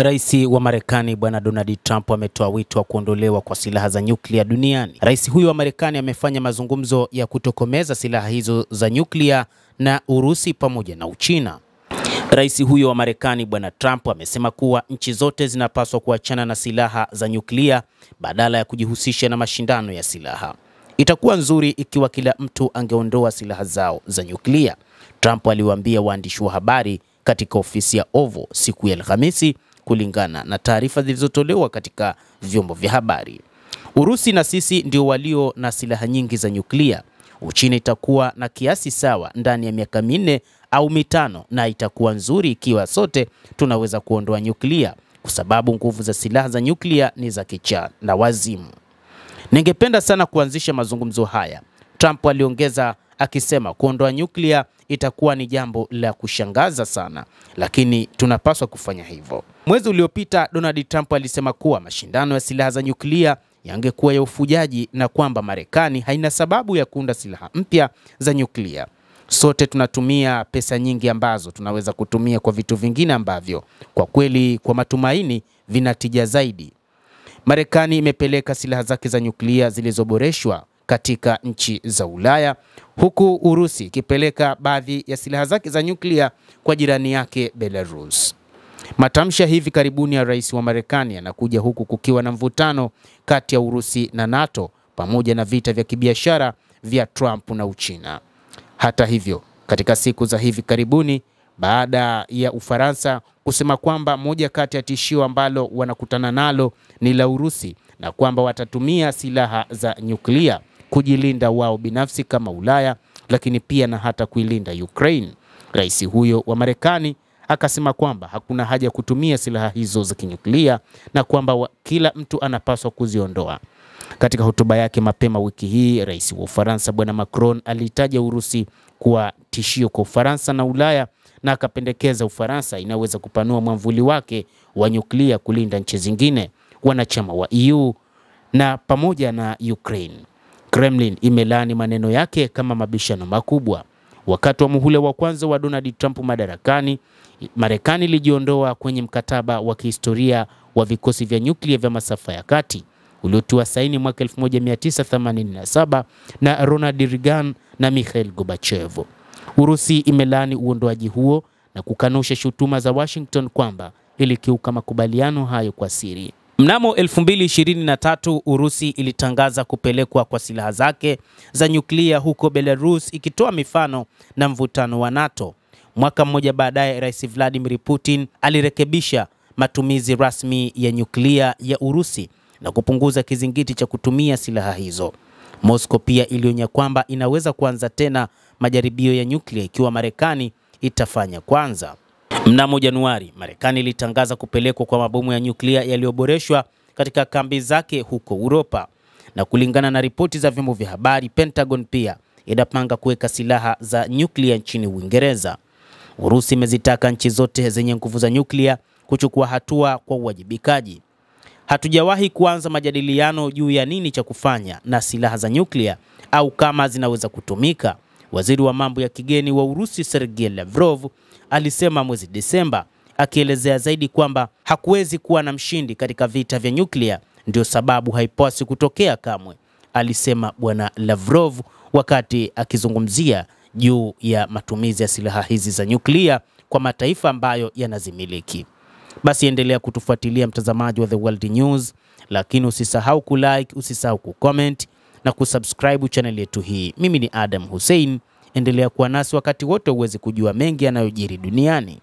Rais wa Marekani Bwana Donald Trump ametoa wito wa kuondolewa kwa silaha za nyuklia duniani. Rais huyo wa Marekani amefanya mazungumzo ya kutokomeza silaha hizo za nyuklia na Urusi pamoja na Uchina. Rais huyo wa Marekani Bwana Trump amesema kuwa nchi zote zinapaswa kuachana na silaha za nyuklia badala ya kujihusisha na mashindano ya silaha. Itakuwa nzuri ikiwa kila mtu angeondoa silaha zao za nyuklia, Trump aliwaambia waandishi wa habari katika ofisi ya Oval siku ya Alhamisi, kulingana na taarifa zilizotolewa katika vyombo vya habari. Urusi na sisi ndio walio na silaha nyingi za nyuklia. Uchina itakuwa na kiasi sawa ndani ya miaka 4 au 5, na itakuwa nzuri ikiwa sote tunaweza kuondoa nyuklia, kwa sababu nguvu za silaha za nyuklia ni za kichaa na wazimu. Ningependa sana kuanzisha mazungumzo haya, Trump aliongeza akisema kuondoa nyuklia itakuwa ni jambo la kushangaza sana, lakini tunapaswa kufanya hivyo. Mwezi uliopita Donald Trump alisema kuwa mashindano ya silaha za nyuklia yangekuwa ya ufujaji na kwamba Marekani haina sababu ya kuunda silaha mpya za nyuklia. Sote tunatumia pesa nyingi ambazo tunaweza kutumia kwa vitu vingine ambavyo kwa kweli kwa matumaini vinatija zaidi. Marekani imepeleka silaha zake za nyuklia zilizoboreshwa katika nchi za Ulaya, huku Urusi ikipeleka baadhi ya silaha zake za nyuklia kwa jirani yake Belarus. Matamshi hivi karibuni ya rais wa Marekani yanakuja huku kukiwa na mvutano kati ya Urusi na NATO pamoja na vita vya kibiashara vya Trump na Uchina. Hata hivyo, katika siku za hivi karibuni, baada ya Ufaransa kusema kwamba moja kati ya tishio ambalo wanakutana nalo ni la Urusi na kwamba watatumia silaha za nyuklia kujilinda wao binafsi kama Ulaya, lakini pia na hata kuilinda Ukraine, rais huyo wa Marekani akasema kwamba hakuna haja kutumia silaha hizo za kinyuklia na kwamba kila mtu anapaswa kuziondoa. Katika hotuba yake mapema wiki hii, rais wa Ufaransa Bwana Macron alitaja Urusi kuwa tishio kwa Ufaransa na Ulaya na akapendekeza Ufaransa inaweza kupanua mwavuli wake wa nyuklia kulinda nchi zingine wanachama wa EU na pamoja na Ukraine. Kremlin imelaani maneno yake kama mabishano makubwa. Wakati wa muhula wa kwanza wa Donald Trump madarakani, Marekani ilijiondoa kwenye mkataba wa kihistoria wa vikosi vya nyuklia vya masafa ya kati uliotiwa saini mwaka 1987 na Ronald Reagan na Mikhail Gorbachev. Urusi imelaani uondoaji huo na kukanusha shutuma za Washington kwamba ilikiuka makubaliano hayo kwa siri. Mnamo 2023 Urusi ilitangaza kupelekwa kwa silaha zake za nyuklia huko Belarus, ikitoa mifano na mvutano wa NATO. Mwaka mmoja baadaye, Rais Vladimir Putin alirekebisha matumizi rasmi ya nyuklia ya Urusi na kupunguza kizingiti cha kutumia silaha hizo. Moscow pia ilionya kwamba inaweza kuanza tena majaribio ya nyuklia ikiwa Marekani itafanya kwanza. Mnamo Januari, Marekani ilitangaza kupelekwa kwa mabomu ya nyuklia yaliyoboreshwa katika kambi zake huko Uropa. Na kulingana na ripoti za vyombo vya habari, Pentagon pia inapanga kuweka silaha za nyuklia nchini Uingereza. Urusi imezitaka nchi zote zenye nguvu za nyuklia kuchukua hatua kwa uwajibikaji. Hatujawahi kuanza majadiliano juu ya nini cha kufanya na silaha za nyuklia au kama zinaweza kutumika, waziri wa mambo ya kigeni wa Urusi Sergei Lavrov alisema mwezi Desemba, akielezea zaidi kwamba hakuwezi kuwa na mshindi katika vita vya nyuklia, ndio sababu haipaswi kutokea kamwe, alisema Bwana Lavrov wakati akizungumzia juu ya matumizi ya silaha hizi za nyuklia kwa mataifa ambayo yanazimiliki. Basi endelea kutufuatilia mtazamaji wa The World News, lakini usisahau kulike, usisahau kucomment na kusubscribe channel yetu hii. Mimi ni Adam Hussein, endelea kuwa nasi wakati wote uweze kujua mengi yanayojiri duniani.